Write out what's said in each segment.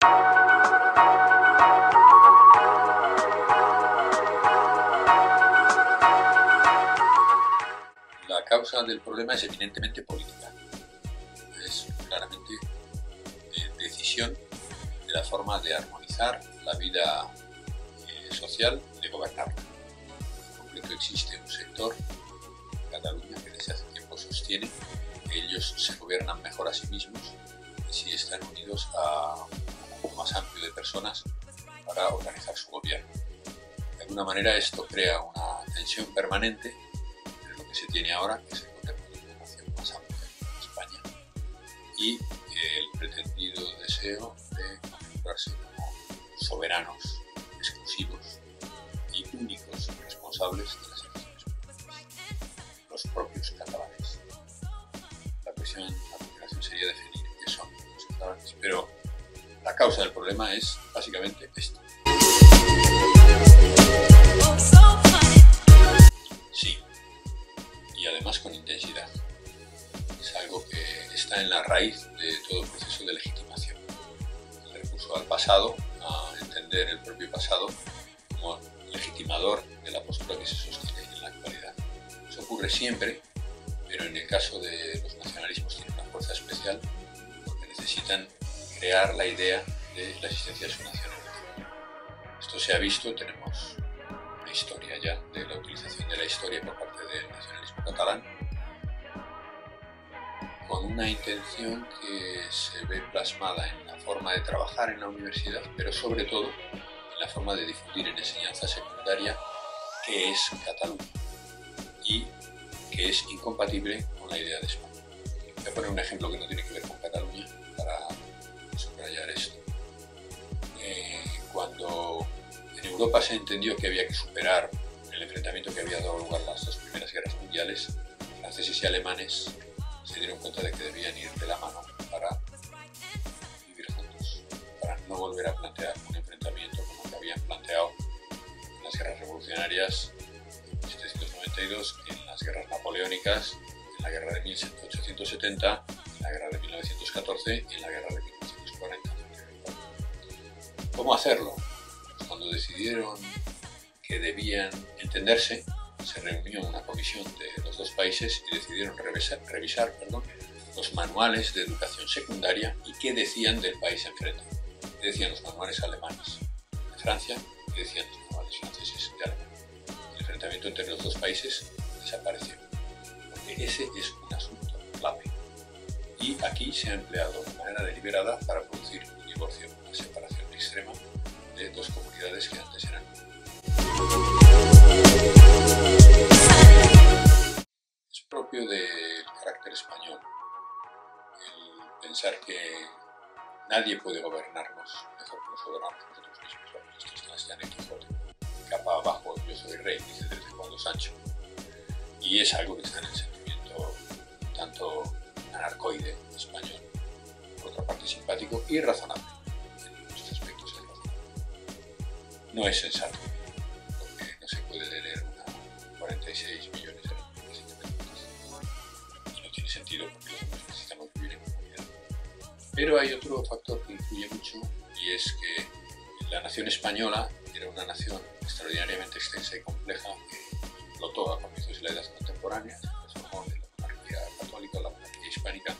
La causa del problema es eminentemente política. Es claramente decisión de la forma de armonizar la vida social y de gobernarla. En concreto existe un sector en Cataluña que desde hace tiempo sostiene que ellos se gobiernan mejor a sí mismos si están unidos a un grupo más amplio de personas para organizar su gobierno. De alguna manera esto crea una tensión permanente entre lo que se tiene ahora, que es el gobierno de una nación más amplia en España, y el pretendido deseo de configurarse como soberanos exclusivos y únicos responsables de las elecciones públicas, los propios catalanes. La cuestión a continuación sería definir qué son los catalanes, pero la causa del problema es básicamente esto. Sí, y además con intensidad. Es algo que está en la raíz de todo el proceso de legitimación. El recurso al pasado, a entender el propio pasado como legitimador de la postura que se sostiene en la actualidad. Eso ocurre siempre, pero en el caso de los nacionalismos tiene una fuerza especial porque necesitan crear la idea de la existencia de su nacionalidad. Esto se ha visto, tenemos una historia ya de la utilización de la historia por parte del nacionalismo catalán, con una intención que se ve plasmada en la forma de trabajar en la universidad, pero sobre todo en la forma de difundir en enseñanza secundaria qué es Cataluña y que es incompatible con la idea de España. Voy a poner un ejemplo que no tiene que ver con Cataluña para subrayar esto. Cuando en Europa se entendió que había que superar el enfrentamiento que había dado lugar a las dos primeras guerras mundiales, franceses y alemanes se dieron cuenta de que debían ir de la mano para vivir juntos, para no volver a plantear un enfrentamiento como el que habían planteado en las guerras revolucionarias en 1792, en las guerras napoleónicas, en la guerra de 1870, en la guerra de 1914 y en la guerra de 1940. ¿Cómo hacerlo? Pues cuando decidieron que debían entenderse, se reunió una comisión de los dos países y decidieron revisar los manuales de educación secundaria y qué decían del país enfrente. ¿Qué decían los manuales alemanes de Francia? ¿Qué decían los manuales franceses de Alemania? El enfrentamiento entre los dos países desapareció, porque ese es un asunto clave. Y aquí se ha empleado de manera deliberada para producir un divorcio, una separación extrema de dos comunidades que antes eran. Es propio del carácter español el pensar que nadie puede gobernarnos mejor que nos gobernamos nosotros mismos. Bueno, esto está en Don Quijote. Capa abajo, yo soy rey, dice de vez en cuando Sancho. Y es algo que está en el sentimiento tanto anarcoide español, por otra parte simpático y razonable. En muchos aspectos es razonable. No es sensato, porque no se puede leer una 46 millones de repúblicas independientes. Y no tiene sentido porque los hombres necesitamos vivir en comunidad. Pero hay otro factor que influye mucho y es que la nación española era una nación extraordinariamente extensa y compleja que explotó a comienzos de la edad contemporánea, se transformó de la monarquía católica a la monarquía hispánica,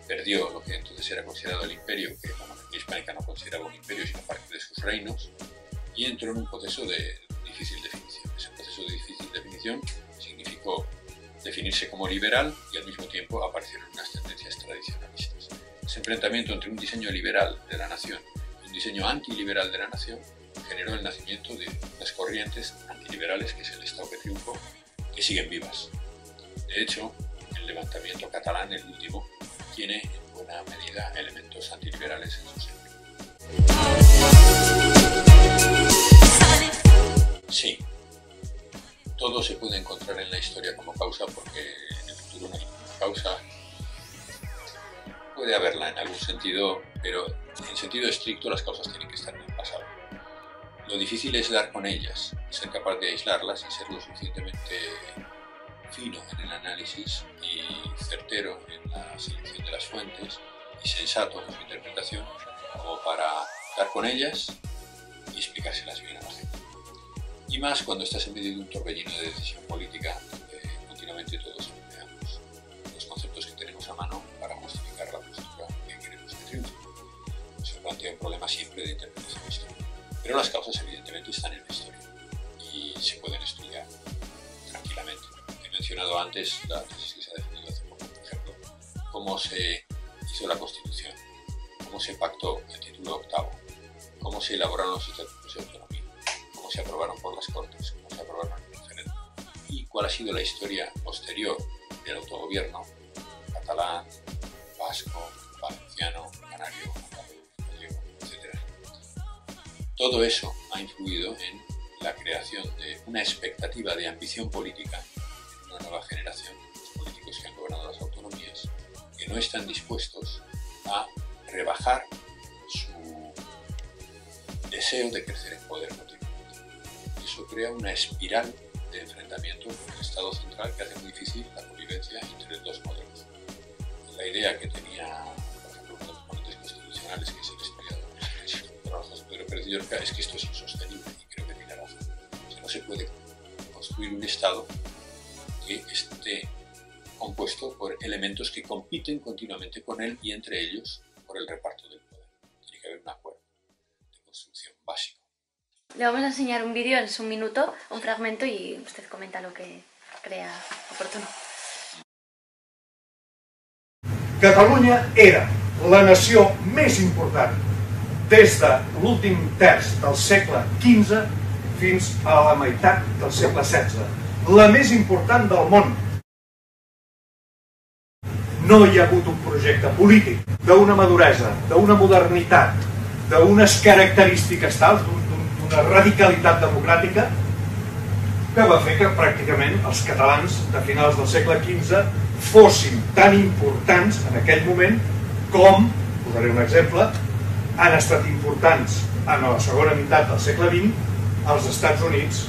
perdió lo que entonces era considerado el imperio, que la monarquía hispánica no consideraba un imperio sino parte de sus reinos, y entró en un proceso de difícil definición. Ese proceso de difícil definición significó definirse como liberal y al mismo tiempo aparecieron unas tendencias tradicionalistas. Ese enfrentamiento entre un diseño liberal de la nación y un diseño antiliberal de la nación generó el nacimiento de las corrientes antiliberales, que es el Estado que triunfó, que siguen vivas. De hecho, el levantamiento catalán, el último, tiene en buena medida elementos antiliberales en su seno. Sí, todo se puede encontrar en la historia como causa, porque en el futuro no hay ninguna causa. Puede haberla en algún sentido, pero en sentido estricto las causas tienen que estar en el pasado. Lo difícil es dar con ellas, ser capaz de aislarlas y ser lo suficientemente fino en el análisis y certero en la selección de las fuentes y sensato en su interpretación como para estar con ellas y explicárselas bien a la gente. Y más cuando estás en medio de un torbellino de decisión política, donde continuamente todos empleamos los conceptos que tenemos a mano para justificar la postura que queremos que triunfe. Se plantea un problema siempre de interpretación histórica. Pero las causas evidentemente están en la historia y se pueden estudiar tranquilamente. He mencionado antes la tesis que se ha definido hace poco, por ejemplo, cómo se hizo la Constitución, cómo se pactó el título octavo, cómo se elaboraron los estatutos de autonomía, cómo se aprobaron por las Cortes, cómo se aprobaron en el referéndum y cuál ha sido la historia posterior del autogobierno catalán, vasco, valenciano, canario, gallego, etc. Todo eso ha influido en la creación de una expectativa de ambición política en una nueva generación, los políticos que han gobernado las autonomías, que no están dispuestos a rebajar su deseo de crecer en poder continuamente. Eso crea una espiral de enfrentamiento con el Estado central que hace muy difícil la convivencia entre los dos modelos. La idea que tenía, por ejemplo, uno de los ponentes constitucionales, que es el historiador Pedro Pérez de Llorca, es que esto es insostenible, y creo que tiene razón. O sea, no se puede construir un Estado que esté compuesto por elementos que compiten continuamente con él y entre ellos por el reparto del poder. Tiene que haber un acuerdo de construcción básico. Le vamos a enseñar un vídeo, es un minuto, un fragmento, y usted comenta lo que crea oportuno. Catalunya era la nació més important des de l'últim terç del segle XV fins a la meitat del segle XVI. La més important del món. No hi ha hagut un projecte polític d'una maduresa, d'una modernitat, d'unes característiques tals, d'una radicalitat democràtica, que va fer que pràcticament els catalans de finals del segle XV fossin tan importants en aquell moment com, posaré un exemple, han estat importants en la segona meitat del segle XX als Estats Units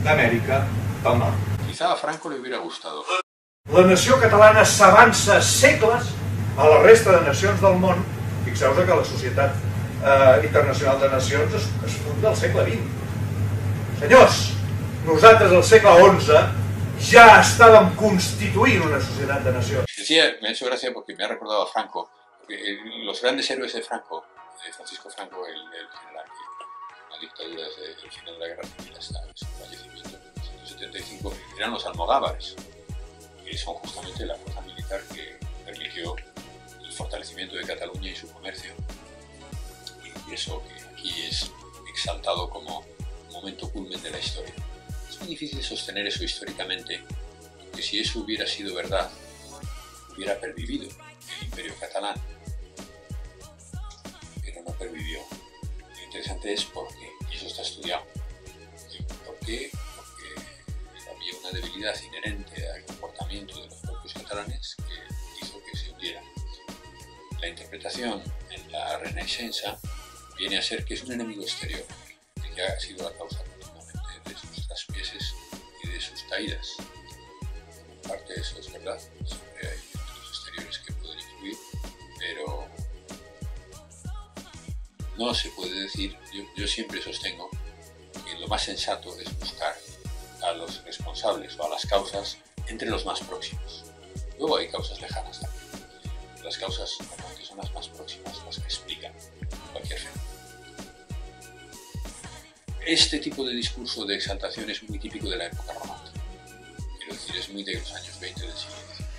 d'Amèrica del Nord. Quizá a Franco le hubiera gustado. La nació catalana s'avança segles a la resta de nacions del món. Fixeu-vos que la Societat Internacional de Nacions es funda al segle XX. Senyors, nosaltres al segle XI ja estàvem constituint una societat de nacions. Decía, me ha hecho gracia porque me ha recordado a Franco, porque los grandes héroes de Franco, de Francisco Franco, el general que la dictadura desde el final de la Guerra Civil hasta su fallecimiento en 1975, eran los almogávares, que son justamente la fuerza militar que permitió el fortalecimiento de Cataluña y su comercio, y eso que aquí es exaltado como un momento culmen de la historia. Es muy difícil sostener eso históricamente, porque si eso hubiera sido verdad, hubiera pervivido el imperio catalán, pero no pervivió. Lo interesante es por qué, y eso está estudiado. ¿Por qué? Porque había una debilidad inherente al comportamiento de los propios catalanes que hizo que se hundiera. La interpretación en la Renaixença viene a ser que es un enemigo exterior, de que ha sido la causa continuamente de sus traspieses y de sus caídas. En parte eso es verdad, siempre hay elementos exteriores que pueden influir, pero no se puede decir, yo siempre sostengo que lo más sensato es buscar a los responsables o a las causas entre los más próximos. Luego hay causas lejanas también. Las causas normalmente son las más próximas, las que explican cualquier fenómeno. Este tipo de discurso de exaltación es muy típico de la época romántica. Quiero decir, es muy de los años 20 del siglo XIX.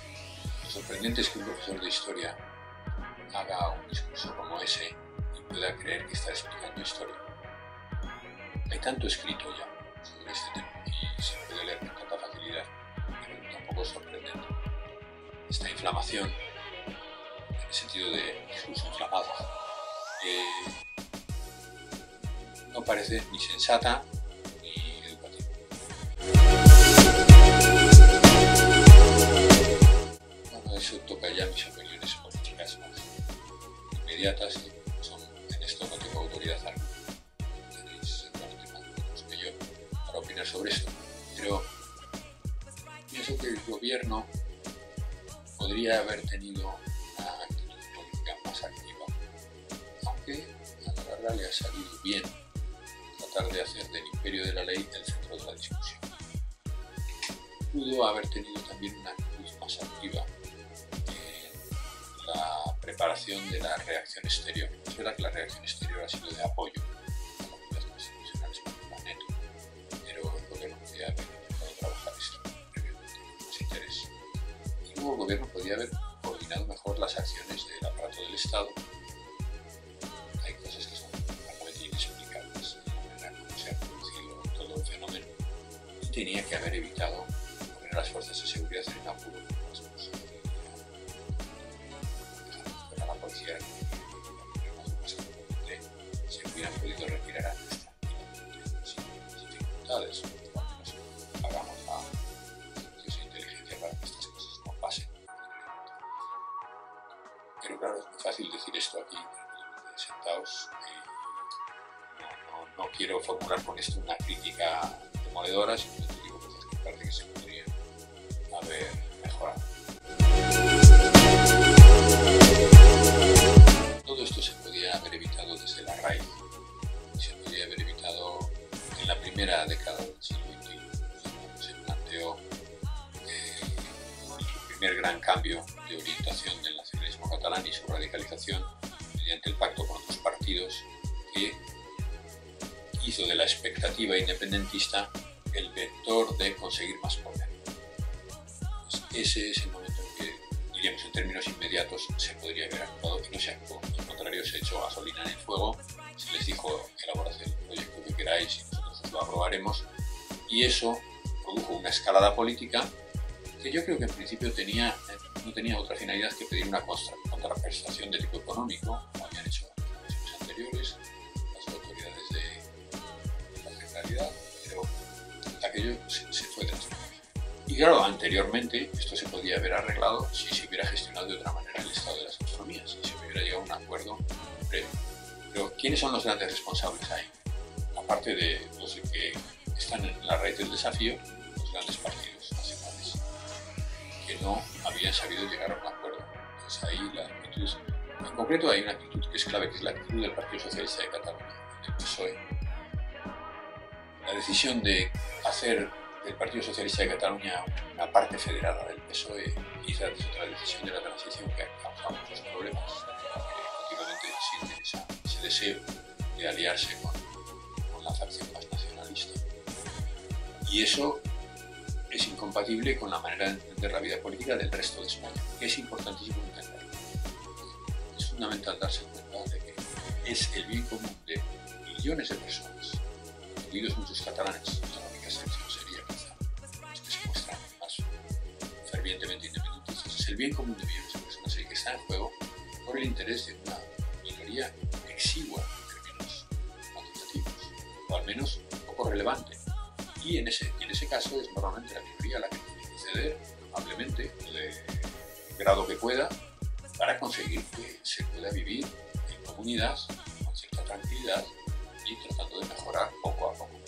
Lo sorprendente es que un profesor de historia haga un discurso como ese y pueda creer que está explicando historia. Hay tanto escrito ya sobre este tema y se puede leer con tanta facilidad, pero tampoco es sorprendente. Esta inflamación, en el sentido de discurso inflamado, no parece ni sensata ni educativa. Bueno, eso toca ya mis opiniones políticas más inmediatas, y son, en esto no tengo autoridad alguna. Tenéis seguramente más menos que yo para opinar sobre esto, pero pienso que el gobierno podría haber tenido una actitud política más activa, aunque ahora le ha salido bien tratar de hacer del imperio de la ley el centro de la discusión. Pudo haber tenido también una actitud más activa en la preparación de la reacción exterior. Es verdad que la reacción exterior ha sido de apoyo a la comunidad constitucional española neto, pero el gobierno podía haber intentado trabajar esto previamente con más interés. Y luego el gobierno podía haber coordinado mejor las acciones del aparato del Estado. Hay cosas que son realmente inexplicables en la manera como se ha producido todo el fenómeno, y tenía que haber evitado poner a las fuerzas de seguridad en apuro con las cosas. Dejar a la policía se hubieran podido retirar antes tranquilamente sin dificultades, o al menos hagamos la servicios de inteligencia para que estas cosas no pasen. Pero claro, es muy fácil decir esto aquí, sentados, no quiero formular con esto una crítica demoledora, simplemente digo cosas que parece que se podrían haber mejorado. Todo esto se podía haber evitado desde la raíz, se podía haber evitado en la primera década del siglo XXI, cuando se planteó el primer gran cambio de orientación del nacionalismo catalán y su radicalización mediante el pacto con otros partidos, que hizo de la expectativa independentista el vector de conseguir más poder. Pues ese es el momento en que, diríamos en términos inmediatos, se podría haber actuado y no se actuó. Al contrario, se echó gasolina en el fuego, se les dijo elaborad el proyecto que queráis y nosotros os lo aprobaremos, y eso produjo una escalada política que yo creo que en principio no tenía otra finalidad que pedir una contraprestación de tipo económico, como habían hecho en las elecciones anteriores las autoridades de la Generalidad, pero aquello se fue de las manos. Y claro, anteriormente esto se podía haber arreglado si se hubiera gestionado de otra manera el estado de las autonomías, si se hubiera llegado a un acuerdo previo. Pero ¿quiénes son los grandes responsables ahí? Aparte de los que están en la raíz del desafío, los grandes partidos nacionales, que no habían sabido llegar a un acuerdo. Entonces ahí la actitud, en concreto hay una actitud que es clave, que es la actitud del Partido Socialista de Cataluña, del PSOE. La decisión de hacer del Partido Socialista de Cataluña una parte federada del PSOE, quizás es otra decisión de la transición que ha causado muchos problemas, que continuamente sienten ese deseo de aliarse con la facción más nacionalista. Y eso es incompatible con la manera de entender la vida política del resto de España, que es importantísimo entenderlo. Es fundamental darse cuenta de que es el bien común de millones de personas, incluidos muchos catalanes. La única excepción sería quizá los que se muestran más fervientemente independentistas. Es el bien común de millones de personas el que está en juego por el interés de una minoría exigua en términos cuantitativos, o al menos un poco relevante. Y en ese caso es normalmente la minoría la que tiene que ceder amablemente, de grado que pueda, para conseguir que se pueda vivir en comunidad con cierta tranquilidad y tratando de mejorar poco a poco.